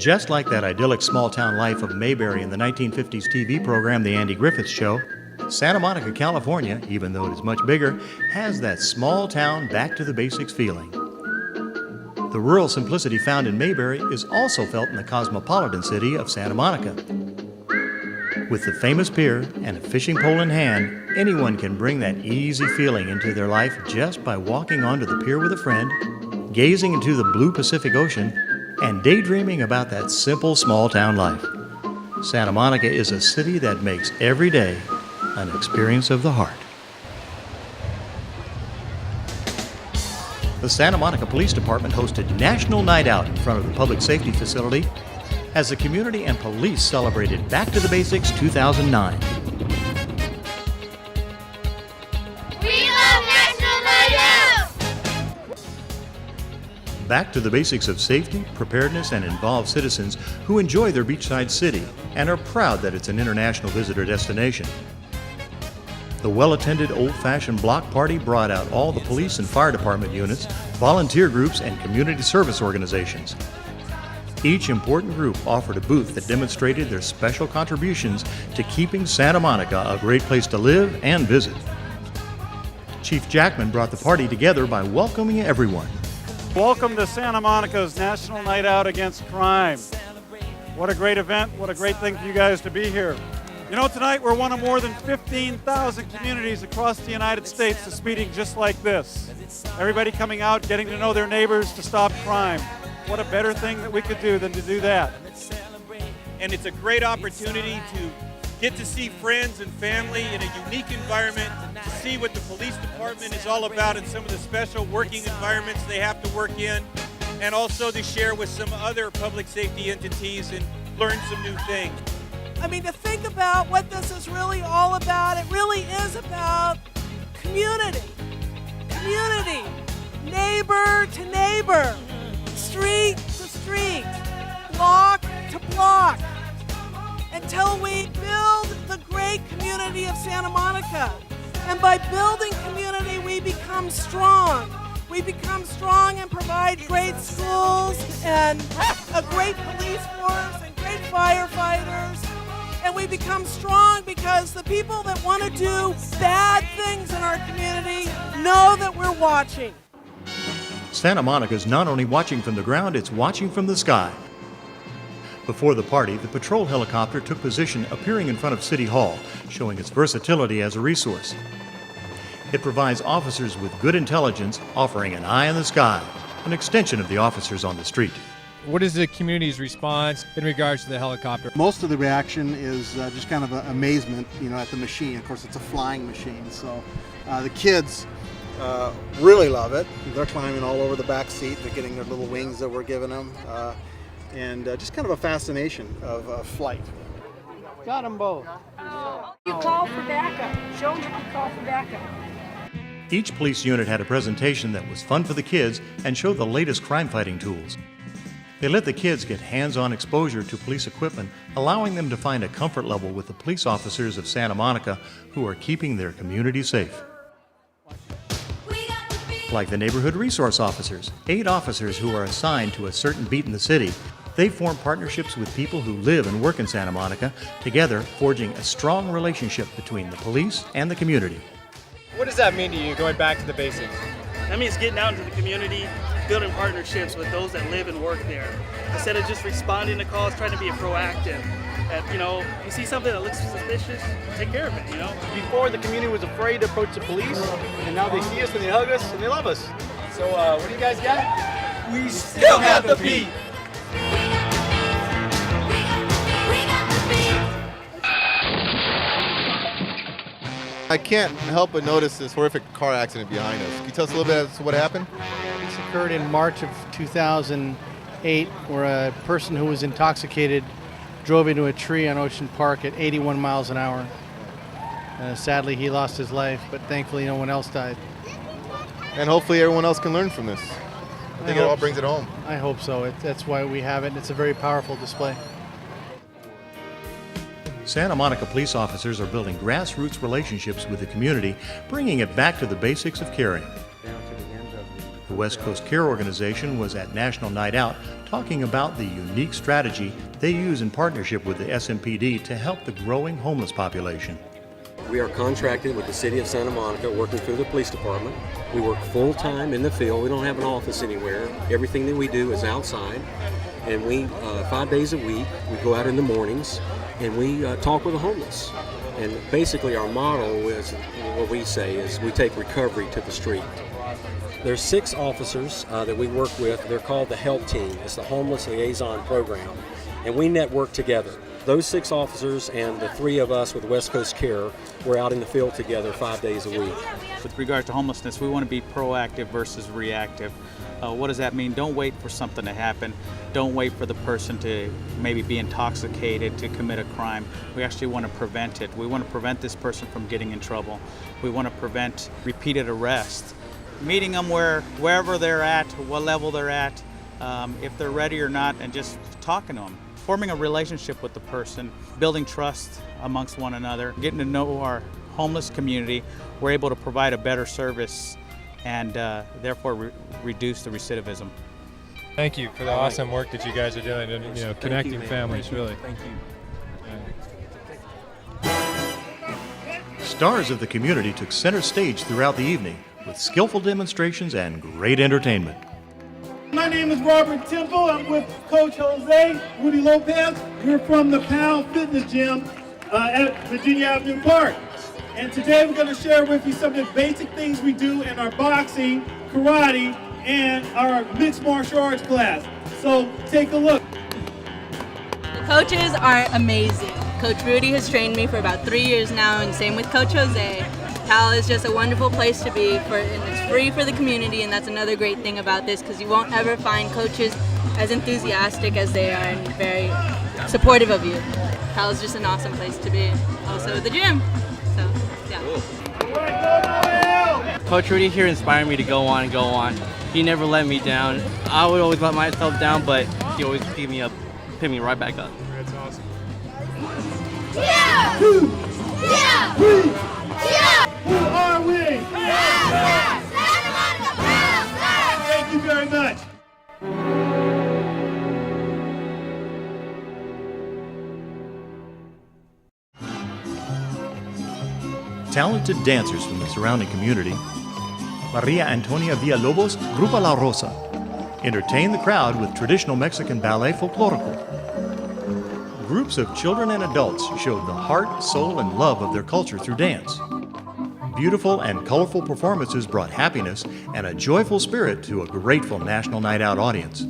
Just like that idyllic small-town life of Mayberry in the 1950s TV program The Andy Griffith Show, Santa Monica, California, even though it is much bigger, has that small-town back-to-the-basics feeling. The rural simplicity found in Mayberry is also felt in the cosmopolitan city of Santa Monica. With the famous pier and a fishing pole in hand, anyone can bring that easy feeling into their life just by walking onto the pier with a friend, gazing into the blue Pacific Ocean, and daydreaming about that simple small-town life. Santa Monica is a city that makes every day an experience of the heart. The Santa Monica Police Department hosted National Night Out in front of the Public Safety Facility as the community and police celebrated Back to the Basics 2009. We love National Night Out! Back to the basics of safety, preparedness, and involved citizens who enjoy their beachside city and are proud that it's an international visitor destination. The well-attended old-fashioned block party brought out all the police and fire department units, volunteer groups, and community service organizations. Each important group offered a booth that demonstrated their special contributions to keeping Santa Monica a great place to live and visit. Chief Jackman brought the party together by welcoming everyone. Welcome to Santa Monica's National Night Out Against Crime. What a great event, what a great thing for you guys to be here. You know, tonight we're one of more than 15,000 communities across the United States that's meeting just like this. Everybody coming out, getting to know their neighbors to stop crime. What a better thing that we could do than to do that. And it's a great opportunity to get to see friends and family in a unique environment, to see what the police department is all about and some of the special working environments they have to work in, and also to share with some other public safety entities and learn some new things. I mean, to think about what this is really all about, it really is about community. Community, neighbor to neighbor, street to street, block to block, until we build the great community of Santa Monica. And by building community, we become strong. We become strong and provide great schools and a great police force and great firefighters. And we become strong because the people that want to do bad things in our community know that we're watching. Santa Monica is not only watching from the ground, it's watching from the sky. Before the party, the patrol helicopter took position appearing in front of City Hall, showing its versatility as a resource. It provides officers with good intelligence, offering an eye in the sky, an extension of the officers on the street. What is the community's response in regards to the helicopter? Most of the reaction is just kind of amazement, at the machine. Of course, it's a flying machine, so the kids really love it. They're climbing all over the back seat. They're getting their little wings that we're giving them, and just kind of a fascination of flight. Got them both. You call for backup. Show them you call for backup. Each police unit had a presentation that was fun for the kids and showed the latest crime-fighting tools. They let the kids get hands-on exposure to police equipment, allowing them to find a comfort level with the police officers of Santa Monica who are keeping their community safe. Like the neighborhood resource officers, 8 officers who are assigned to a certain beat in the city. They form partnerships with people who live and work in Santa Monica, together forging a strong relationship between the police and the community. What does that mean to you, going back to the basics? That means getting out into the community, building partnerships with those that live and work there. Instead of just responding to calls, trying to be proactive. That, you see something that looks suspicious, take care of it, Before, the community was afraid to approach the police, and now they see us and they hug us and they love us. So what do you guys got? We still got the beat! I can't help but notice this horrific car accident behind us. Can you tell us a little bit as to what happened? This occurred in March of 2008, where a person who was intoxicated drove into a tree on Ocean Park at 81 miles an hour. Sadly, he lost his life, but thankfully no one else died. And hopefully everyone else can learn from this. I think it all brings it home. I hope so. That's why we have it, and it's a very powerful display. Santa Monica police officers are building grassroots relationships with the community, bringing it back to the basics of caring. The West Coast Care Organization was at National Night Out talking about the unique strategy they use in partnership with the SMPD to help the growing homeless population. We are contracted with the City of Santa Monica, working through the police department. We work full-time in the field. We don't have an office anywhere. Everything that we do is outside. And we, 5 days a week, we go out in the mornings and we talk with the homeless. And basically our motto is, what we say is, we take recovery to the street. There's 6 officers that we work with. They're called the HELP Team. It's the Homeless Liaison Program. And we network together. Those 6 officers and the 3 of us with West Coast Care, we're out in the field together 5 days a week. With regard to homelessness, we want to be proactive versus reactive. What does that mean? Don't wait for something to happen. Don't wait for the person to maybe be intoxicated to commit a crime. We actually want to prevent it. We want to prevent this person from getting in trouble. We want to prevent repeated arrests. Meeting them wherever they're at, what level they're at, if they're ready or not, and just talking to them. Forming a relationship with the person, building trust amongst one another, getting to know our homeless community, we're able to provide a better service and therefore reduce the recidivism. Thank you for the awesome work that you guys are doing and connecting families, really. Thank you. Stars of the community took center stage throughout the evening with skillful demonstrations and great entertainment. My name is Robert Temple. I'm with Coach Jose Rudy Lopez. We're from the Pound Fitness Gym at Virginia Avenue Park. And today we're going to share with you some of the basic things we do in our boxing, karate, and our mixed martial arts class. So take a look. The coaches are amazing. Coach Rudy has trained me for about 3 years now, and same with Coach Jose. Cal is just a wonderful place to be, and it's free for the community, and that's another great thing about this, because you won't ever find coaches as enthusiastic as they are and very supportive of you. Cal is just an awesome place to be. Also the gym. So, yeah. Coach Rudy here inspired me to go on and go on. He never let me down. I would always let myself down, but he always picked me up, picked me right back up. That's awesome. Yeah! Yeah! Yeah! Who are we? Santa Monica Pals! Thank you very much. Talented dancers from the surrounding community, Maria Antonia Villalobos, Grupa La Rosa, entertained the crowd with traditional Mexican ballet folklorico. Groups of children and adults showed the heart, soul, and love of their culture through dance. Beautiful and colorful performances brought happiness and a joyful spirit to a grateful National Night Out audience.